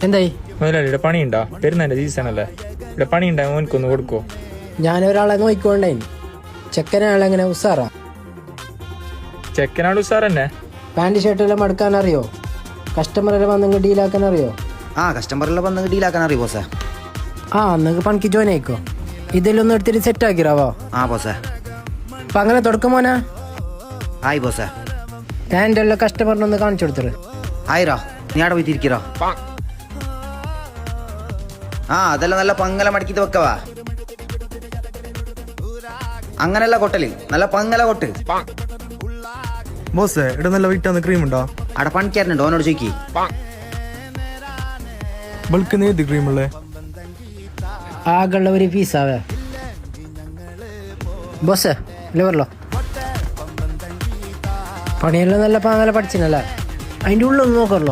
എന്തായി? മുതലാളി ഇവിടെ പണിയുണ്ടോ? പെരുന്നാൻ്റെ സീസണല്ലേ, ഇവിടെ പണിയുണ്ടോ? മോനിക്കൊന്ന് കൊടുക്കോ? ഞാനൊരാളെ നോക്കിക്കൊണ്ടേ. ചെക്കനാളെങ്ങനെ ഉസാറാ? ചെക്കനാട് ഉസാർ തന്നെ. പാൻറ് ഷർട്ടെല്ലാം മടക്കാൻ അറിയോ? കസ്റ്റമറെല്ലാം വന്നെങ്കിൽ ഡീലാക്കാൻ അറിയോ? ആ കസ്റ്റമറെല്ലാം വന്നെങ്കിൽ ഡീലാക്കാൻ അറിയോ ബോസേ? ആ അന്നെങ്കിൽ പണിക്ക് ജോയിൻ ആയിക്കോ. ഇതെല്ലാം എടുത്തിട്ട് സെറ്റ് ആക്കിറാവോ? ആ ബോസേ. അപ്പൊ അങ്ങനെ തുടക്കം മോനാ. ആയി ബോസേ. പാൻറ് എല്ലാം കസ്റ്റമറിനൊന്ന് കാണിച്ചു കൊടുത്തിട്ട്. ആയിരോ നീ ആടെ പോയി തിരിക്കറോ? ആ അതെല്ലാം നല്ല പങ്ങല മടക്കിട്ട് വെക്കവാ. അങ്ങനെയല്ല കൊട്ടല്, നല്ല പങ്ങല കൊട്ട്. ബോസേ ഇവിടെ നല്ല വെയിറ്റ് ക്രീം ഉണ്ടോ? അവിടെ പണിക്കാരനുണ്ടോ? ഓനോട് ചോദിക്കി. ബൾക്ക് ഏത് ക്രീം ഉള്ളേ? ആകെയുള്ള ഒരു പീസാവേ ബോസ്. ലിവറിലോ പണിയെല്ലാം നല്ല പാങ്ങല പഠിച്ചിനല്ലേ, അതിൻ്റെ ഉള്ളൊന്ന് നോക്കറല്ലോ.